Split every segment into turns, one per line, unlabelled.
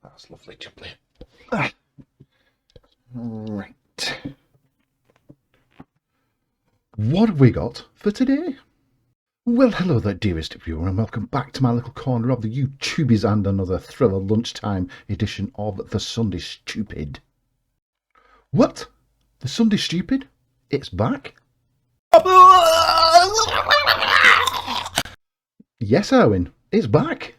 That's lovely, jubbly. Ah. Right. What have we got for today? Well, hello there, dearest viewer, and welcome back to my little corner of the YouTubies and another thriller lunchtime edition of The Sunday Stupid. What? The Sunday Stupid? It's back? Yes, Owen, it's back.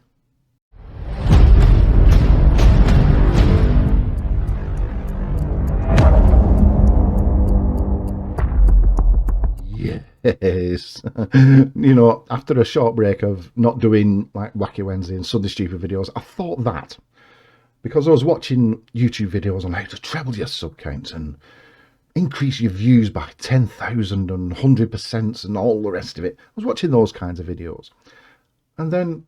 Yes. You know, after a short break of not doing like Wacky Wednesday and Sunday Stupid videos, I thought that because I was watching YouTube videos on how to treble your sub count and increase your views by 10,000 and 100% and all the rest of it. I was watching those kinds of videos. And then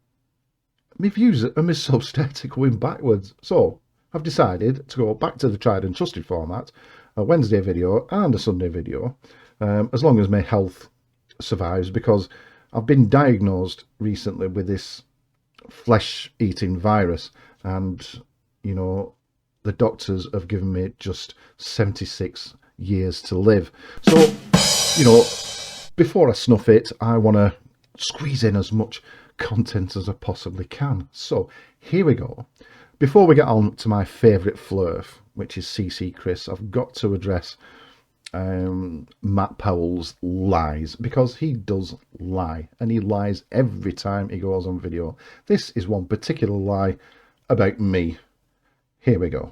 my views and my subs started going backwards. So I've decided to go back to the tried and trusted format, a Wednesday video and a Sunday video, as long as my health survives, because I've been diagnosed recently with this flesh-eating virus, and, you know, the doctors have given me just 76 years to live. So, you know, before I snuff it, I want to squeeze in as much content as I possibly can. So here we go. Before we get on to my favourite flurf, which is CC Chris, I've got to address Matt Powell's lies, because he does lie, and he lies every time he goes on video. This is one particular lie about me. Here we go.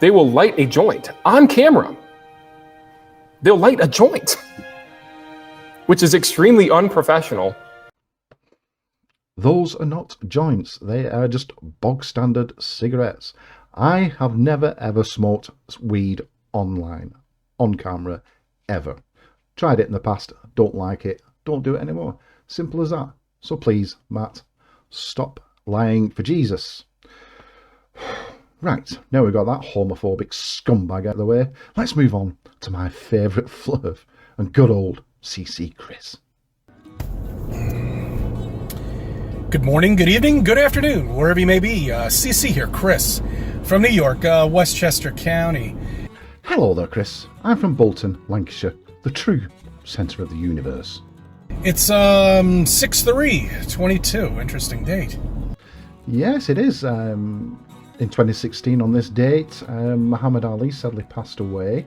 They will light a joint on camera. They'll light a joint, which is extremely unprofessional.
Those are not joints. They are just bog standard cigarettes. I have never ever smoked weed online, on camera, ever. Tried it in the past, don't like it, don't do it anymore. Simple as that. So please, Matt, stop lying for Jesus. Right, now we've got that homophobic scumbag out of the way, let's move on to my favourite flurf and good old CC Chris.
Good morning, good evening, good afternoon, wherever you may be. CC here, Chris, from New York, Westchester County.
Hello there, Chris. I'm from Bolton, Lancashire, the true centre of the universe.
It's 6/3/22, interesting date.
Yes, it is. In 2016, on this date, Muhammad Ali sadly passed away.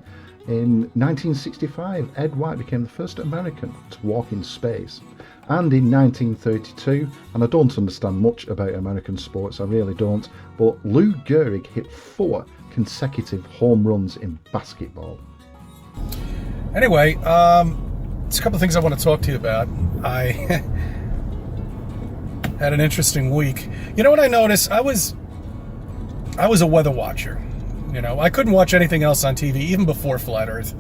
In 1965, Ed White became the first American to walk in space. And in 1932, and I don't understand much about American sports, I really don't, but Lou Gehrig hit 4 consecutive home runs in basketball.
Anyway, there's a couple of things I want to talk to you about. I had an interesting week. You know what I noticed? I was a weather watcher. You know, I couldn't watch anything else on TV, even before Flat Earth.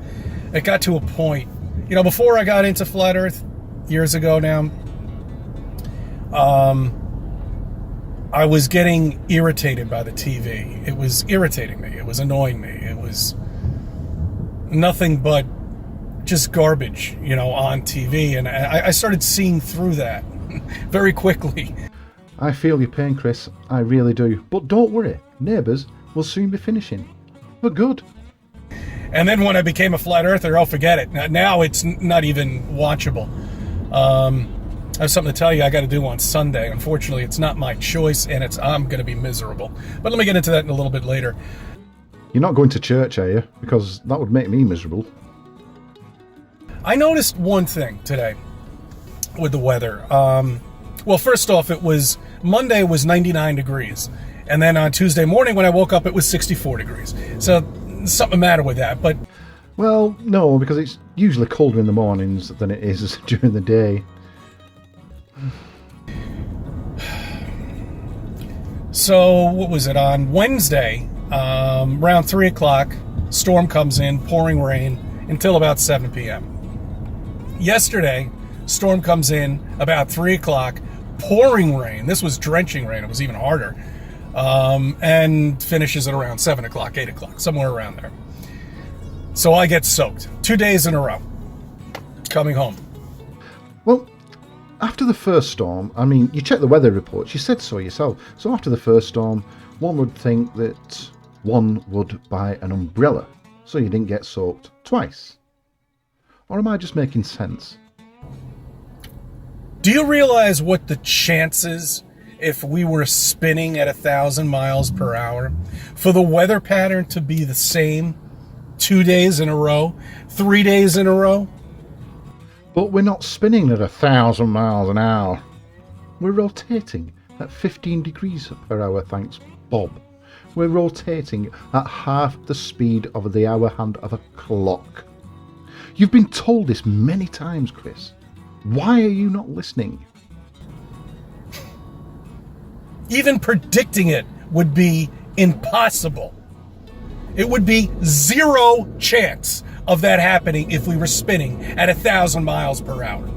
It got to a point, you know, before I got into Flat Earth, years ago now, I was getting irritated by the TV. It was irritating me. It was annoying me. It was nothing but just garbage, you know, on TV. And I started seeing through that very quickly.
I feel your pain, Chris. I really do. But don't worry. Neighbours will soon be finishing. For good.
And then when I became a flat earther, oh, forget it. Now it's not even watchable. I have something to tell you I got to do on Sunday. Unfortunately, it's not my choice, and I'm going to be miserable. But let me get into that in a little bit later.
You're not going to church, are you? Because that would make me miserable.
I noticed one thing today with the weather. Well, first off, Monday was 99 degrees. And then on Tuesday morning when I woke up, it was 64 degrees. So something the matter with that. But
well, no, because it's usually colder in the mornings than it is during the day.
So what was it? On Wednesday, around 3 o'clock, storm comes in, pouring rain, until about 7 p.m. Yesterday, storm comes in about 3 o'clock, pouring rain. This was drenching rain. It was even harder. And finishes at around 7 o'clock, 8 o'clock, somewhere around there. So I get soaked 2 days in a row coming home.
Well, After the first storm, I mean, you check the weather reports, you said so yourself. So after the first storm, one would think that one would buy an umbrella so you didn't get soaked twice. Or am I just making sense?
Do you realize what the chances, if we were spinning at 1,000 miles per hour, for the weather pattern to be the same 2 days in a row, 3 days in a row?
But we're not spinning at 1,000 miles an hour. We're rotating at 15 degrees per hour, thanks, Bob. We're rotating at half the speed of the hour hand of a clock. You've been told this many times, Chris. Why are you not listening?
Even predicting it would be impossible. It would be zero chance of that happening if we were spinning at 1,000 miles per hour.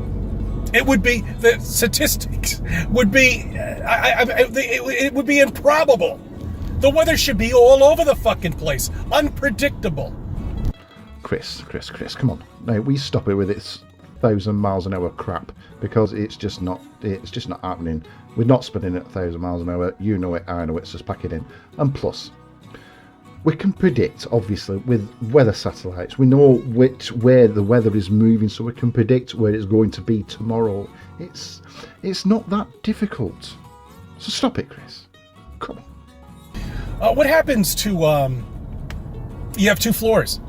It would be, the statistics would be, it would be improbable. The weather should be all over the fucking place, unpredictable.
Chris, come on. Now, we stop it with its 1,000 miles an hour crap, because it's just not happening. We're not spinning at 1,000 miles an hour. You know it, I know it, so just pack it in. And plus, we can predict, obviously, with weather satellites. We know where the weather is moving, so we can predict where it's going to be tomorrow. It's not that difficult. So stop it, Chris. Come on.
What happens to, you have 2 floors.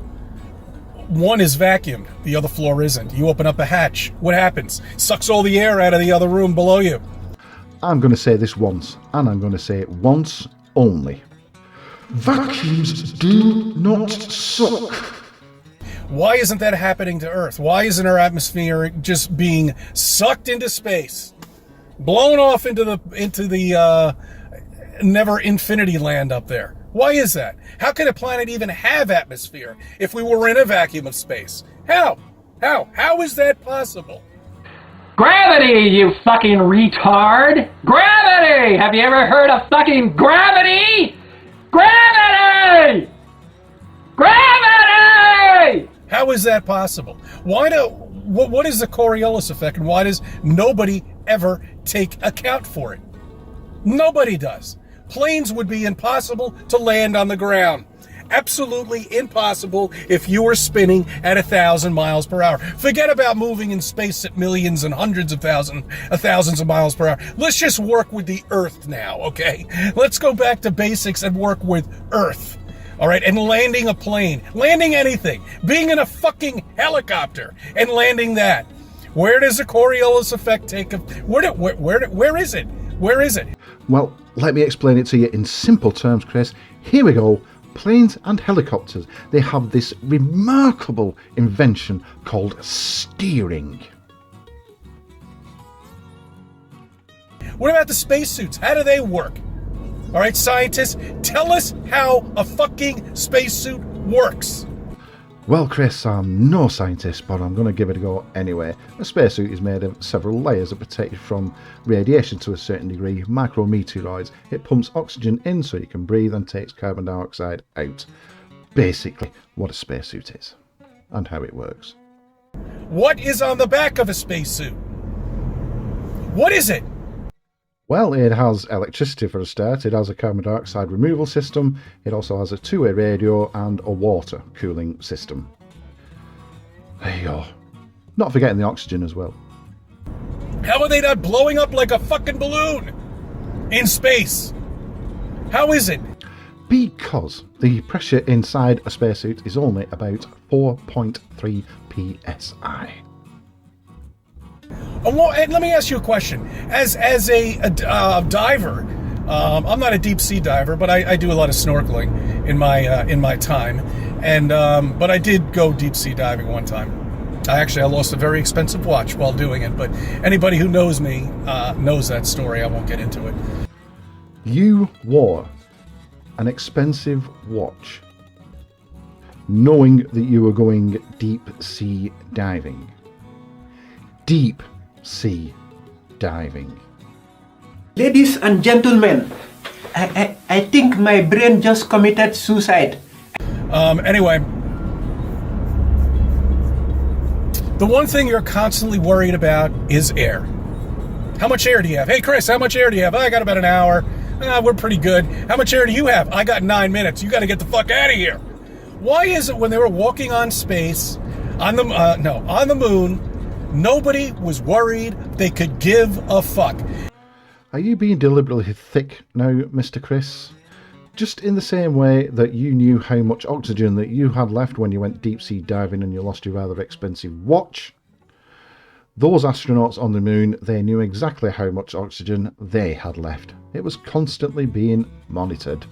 One is vacuumed, the other floor isn't. You open up a hatch. What happens? Sucks all the air out of the other room below you.
I'm going to say this once, and I'm going to say it once only. Vacuums do not suck.
Why isn't that happening to Earth? Why isn't our atmosphere just being sucked into space, blown off into the never infinity land up there? Why is that? How can a planet even have atmosphere if we were in a vacuum of space? How? How is that possible?
Gravity, you fucking retard! Gravity! Have you ever heard of fucking gravity? Gravity! Gravity!
How is that possible? What is the Coriolis effect, and why does nobody ever take account for it? Nobody does. Planes would be impossible to land on the ground. Absolutely impossible if you were spinning at 1,000 miles per hour. Forget about moving in space at millions and hundreds of thousands of miles per hour. Let's just work with the Earth now, okay? Let's go back to basics and work with Earth. All right, and landing a plane, landing anything, being in a fucking helicopter and landing that. Where does the Coriolis effect take? Where is it? Where is it?
Well, let me explain it to you in simple terms, Chris. Here we go. Planes and helicopters, they have this remarkable invention called steering.
What about the spacesuits? How do they work? All right, scientists, tell us how a fucking spacesuit works.
Well, Chris, I'm no scientist, but I'm going to give it a go anyway. A spacesuit is made of several layers that protect you from radiation to a certain degree, micrometeoroids. It pumps oxygen in so you can breathe and takes carbon dioxide out. Basically, what a spacesuit is and how it works.
What is on the back of a spacesuit? What is it?
Well, it has electricity for a start, it has a carbon dioxide removal system, it also has a two-way radio and a water cooling system. There you go. Not forgetting the oxygen as well.
How are they not blowing up like a fucking balloon in space? How is it?
Because the pressure inside a spacesuit is only about 4.3 psi.
And let me ask you a question. As a diver, I'm not a deep sea diver, but I do a lot of snorkeling in my time, and but I did go deep sea diving one time. I lost a very expensive watch while doing it, but anybody who knows me knows that story. I won't get into it.
You wore an expensive watch, knowing that you were going deep sea diving. Deep sea diving.
Ladies and gentlemen, I think my brain just committed suicide.
Anyway, the one thing you're constantly worried about is air. How much air do you have? Hey, Chris, how much air do you have? I got about an hour. We're pretty good. How much air do you have? I got 9 minutes. You got to get the fuck out of here. Why is it when they were walking on space, on the moon, nobody was worried they could give a fuck?
Are you being deliberately thick now, Mr. Chris? Just in the same way that you knew how much oxygen that you had left when you went deep sea diving and you lost your rather expensive watch, those astronauts on the moon, they knew exactly how much oxygen they had left. It was constantly being monitored.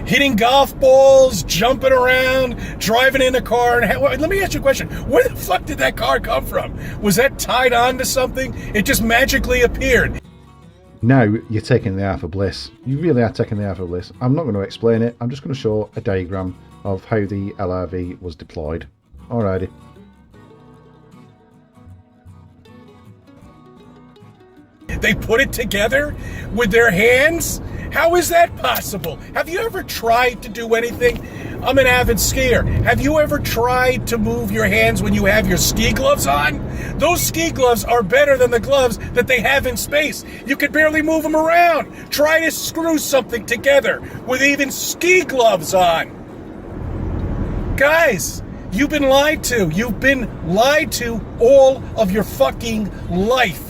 Hitting golf balls, jumping around, driving in a car. And let me ask you a question. Where the fuck did that car come from? Was that tied on to something? It just magically appeared.
Now you're taking the half of bliss. You really are taking the half of bliss. I'm not going to explain it. I'm just going to show a diagram of how the LRV was deployed. Alrighty.
They put it together with their hands? How is that possible? Have you ever tried to do anything? I'm an avid skier. Have you ever tried to move your hands when you have your ski gloves on? Those ski gloves are better than the gloves that they have in space. You could barely move them around. Try to screw something together with even ski gloves on. Guys, you've been lied to. You've been lied to all of your fucking life.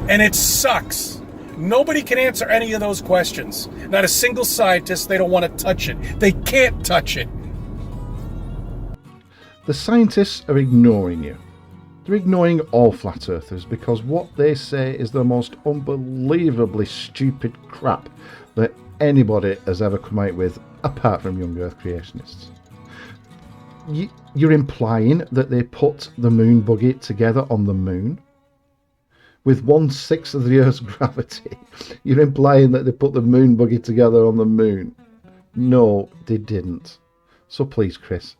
And it sucks. Nobody can answer any of those questions. Not a single scientist. They don't want to touch it. They can't touch it.
The scientists are ignoring you. They're ignoring all flat earthers because what they say is the most unbelievably stupid crap that anybody has ever come out with, apart from young earth creationists. You're implying that they put the moon buggy together on the moon with 1/6 of the Earth's gravity. You're implying that they put the moon buggy together on the moon. No, they didn't. So please, Chris,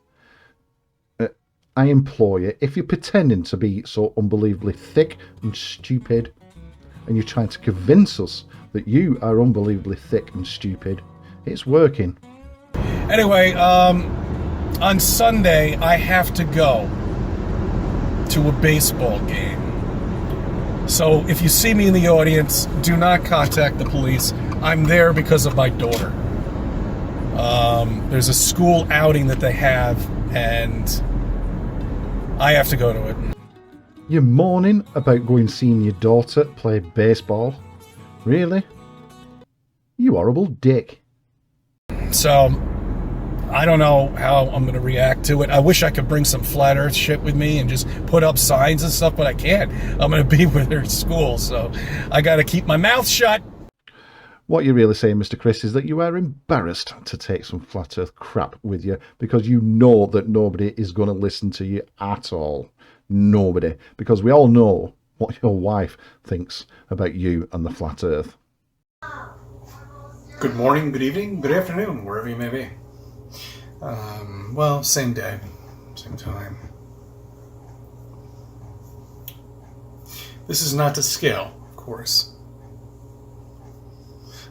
I implore you, if you're pretending to be so unbelievably thick and stupid, and you're trying to convince us that you are unbelievably thick and stupid, it's working.
Anyway, on Sunday, I have to go to a baseball game. So if you see me in the audience, do not contact the police. I'm there because of my daughter. There's a school outing that they have, and I have to go to it.
You're mourning about going seeing your daughter play baseball? Really? You horrible dick.
So, I don't know how I'm going to react to it. I wish I could bring some flat earth shit with me and just put up signs and stuff, but I can't. I'm going to be with her at school, so I got to keep my mouth shut.
What you're really saying, Mr. Chris, is that you are embarrassed to take some flat earth crap with you because you know that nobody is going to listen to you at all. Nobody. Because we all know what your wife thinks about you and the flat earth.
Good morning, good evening, good afternoon, wherever you may be. Well, same day, same time. This is not to scale, of course.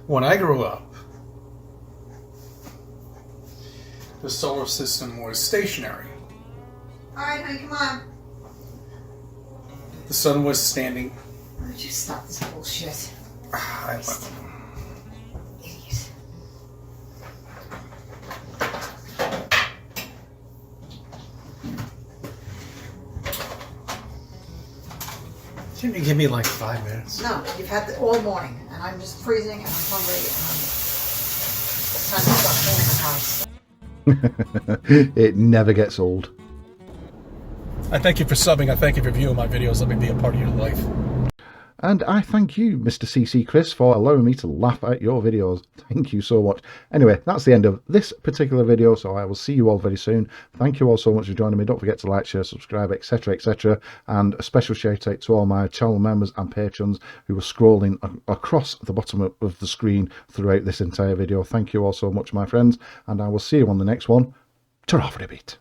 When I grew up, the solar system was stationary.
All right, honey, come on.
The sun was standing.
Why don't you stop this bullshit?
Idiot. Can you give me like 5 minutes?
No, you've had it all morning, and I'm just freezing, and I'm hungry, and it's time to start cleaning the house.
It never gets old.
I thank you for subbing. I thank you for viewing my videos. Let me be a part of your life.
And I thank you, Mr. CC Chris, for allowing me to laugh at your videos. Thank you so much. Anyway, that's the end of this particular video, so I will see you all very soon. Thank you all so much for joining me. Don't forget to like, share, subscribe, etc., etc. And a special shout out to all my channel members and patrons who were scrolling across the bottom of the screen throughout this entire video. Thank you all so much, my friends, and I will see you on the next one. Ta-ra for a bit.